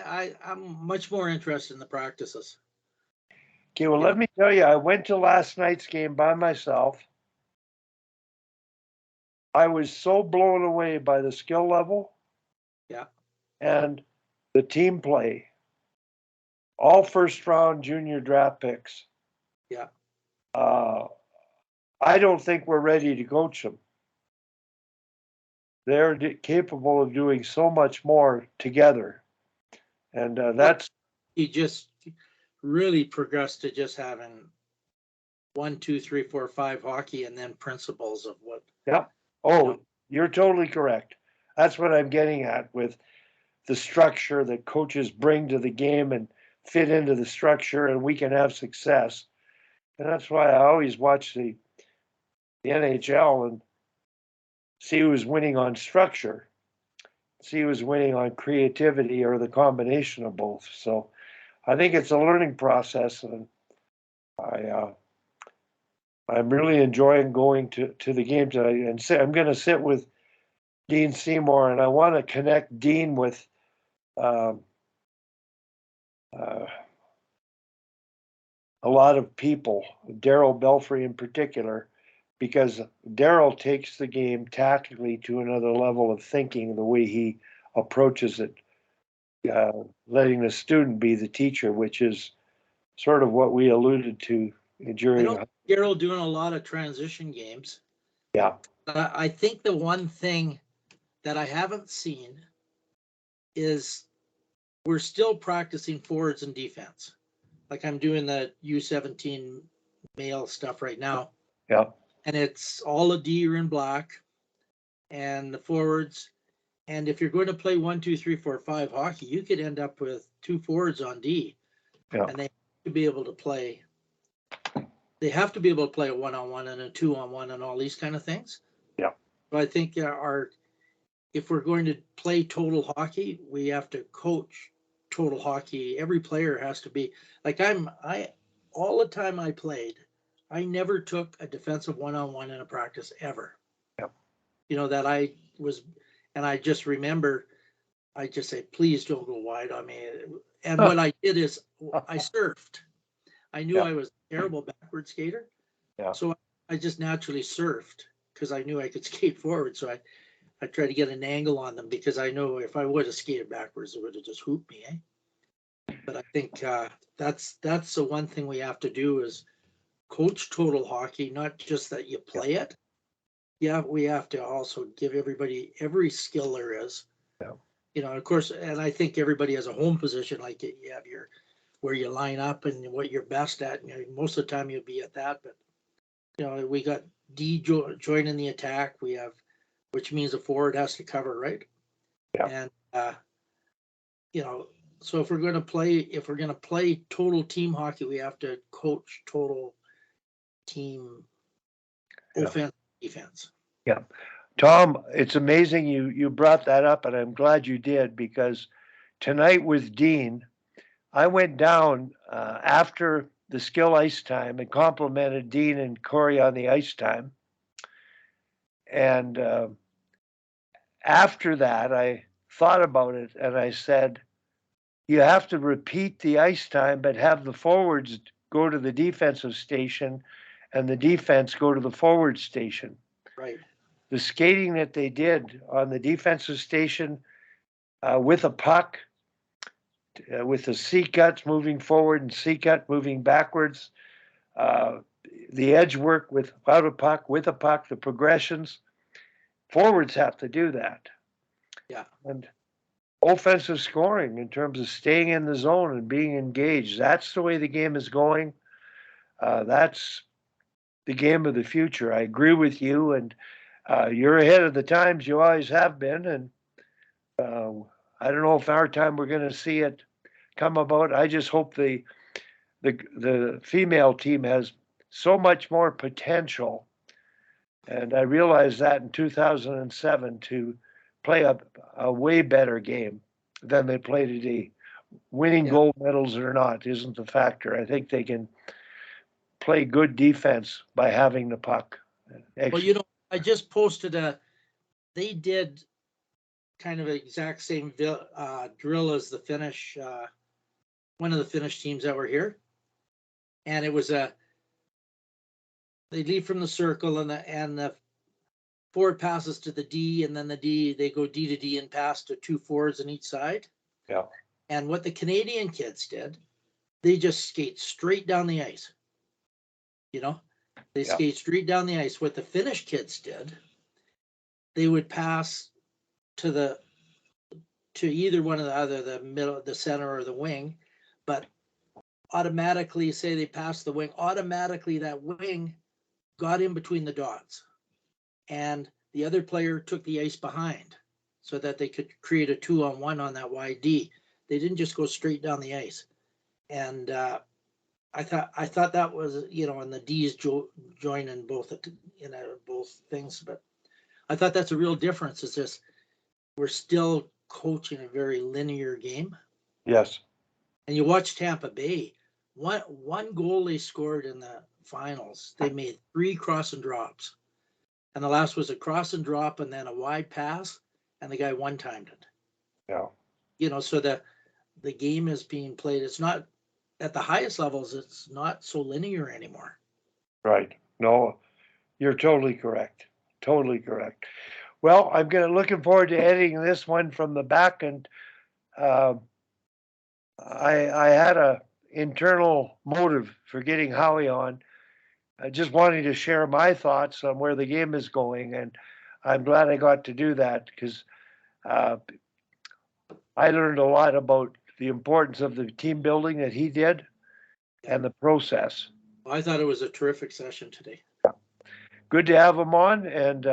I'm much more interested in the practices. Okay, well, You let know, me tell you, I went to last night's game by myself. I was so blown away by the skill level yeah, and the team play. All first round junior draft picks. yeah. Uh, I don't think we're ready to coach them. They're capable of doing so much more together. And Well, that's, you just really progressed to just having 1, 2, 3, 4, 5 hockey, and then principles of what yeah. you know. Oh, you're totally correct. That's what I'm getting at with the structure that coaches bring to the game and fit into the structure, and we can have success. And that's why I always watch the NHL and see who's winning on structure, see who's winning on creativity or the combination of both. So I think it's a learning process, and I I'm really enjoying going to the game tonight. And I'm going to sit with Dean Seymour, and I want to connect Dean with um, uh, a lot of people, Daryl Belfry in particular, because Daryl takes the game tactically to another level of thinking, the way he approaches it, uh, letting the student be the teacher, which is sort of what we alluded to I during. don't see Gerald doing a lot of transition games. Yeah, I think the one thing that I haven't seen is we're still practicing forwards and defense. Like I'm doing the U17 male stuff right now, yeah, and it's all a D are in black and the forwards. And if you're going to play 1, 2, 3, 4, 5 hockey, you could end up with 2 forwards on D, yeah, and they have to be able to play. They have to be able to play a 1-on-1 and a 2-on-1 and all these kind of things. yeah, But I think if we're going to play total hockey, we have to coach total hockey. Every player has to be like I all the time I played, I never took a defensive 1-on-1 in a practice ever. yeah. That I was, and I just remember I just say, please don't go wide on me. And what I did is I surfed. I knew Yeah, I was a terrible backward skater, yeah, so I just naturally surfed because I knew I could skate forward. So I tried to get an angle on them because I know if I would have skated backwards, it would have just hooped me. But I think that's the one thing we have to do is coach total hockey, not just that you yeah, play it. Yeah, we have to also give everybody every skill there is. yeah, Of course, and I think everybody has a home position, like you have your where you line up and what you're best at. Most of the time you'll be at that, but we got D joining the attack. We have, which means the forward has to cover, right? yeah. And you know, so if we're going to play total team hockey, we have to coach total team Yeah. offense, defense. Yeah. Tom, it's amazing you brought that up, and I'm glad you did, because tonight with Dean, I went down after the skill ice time and complimented Dean and Corey on the ice time. And after that, I thought about it and I said, you have to repeat the ice time, but have the forwards go to the defensive station and the defense go to the forward station. Right. The skating that they did on the defensive station with a puck, with the C cuts moving forward and C cut moving backwards, uh, the edge work without a puck, with a puck, the progressions. Forwards have to do that. Yeah. And offensive scoring in terms of staying in the zone and being engaged. That's the way the game is going. That's the game of the future. I agree with you, and you're ahead of the times. You always have been, and uh, I don't know if our time we're going to see it come about. I just hope the female team has so much more potential, and I realized that in 2007 to play a way better game than they play today. Winning Yeah. gold medals or not isn't the factor. I think they can play good defense by having the puck. Well, I just posted they did kind of exact same drill as the Finnish, one of the Finnish teams that were here. And it was they leave from the circle and the forward passes to the D, and then the D, they go D to D and pass to two forwards on each side. Yeah. And what the Canadian kids did, they just skate straight down the ice. You know, they Yeah. skate straight down the ice. What the Finnish kids did, they would pass to either one of the other, the middle, the center, or the wing, but automatically, say they passed the wing, automatically that wing got in between the dots, and the other player took the ice behind so that they could create a 2-on-1 on that wide D. They didn't just go straight down the ice. And I thought that was, you know, and the D's join in both things, but I thought that's a real difference. It's just we're still coaching a very linear game. Yes. And you watch Tampa Bay, one goal they scored in the finals, they made 3 cross and drops. And the last was a cross and drop and then a wide pass, and the guy one-timed it. Yeah. You know, so the game is being played. It's not at the highest levels, it's not so linear anymore. Right. No, you're totally correct. Totally correct. Well, I'm looking forward to editing this one from the back, and I had a internal motive for getting Howie on, just wanting to share my thoughts on where the game is going, and I'm glad I got to do that because I learned a lot about the importance of the team building that he did and the process. I thought it was a terrific session today. Good to have him on, and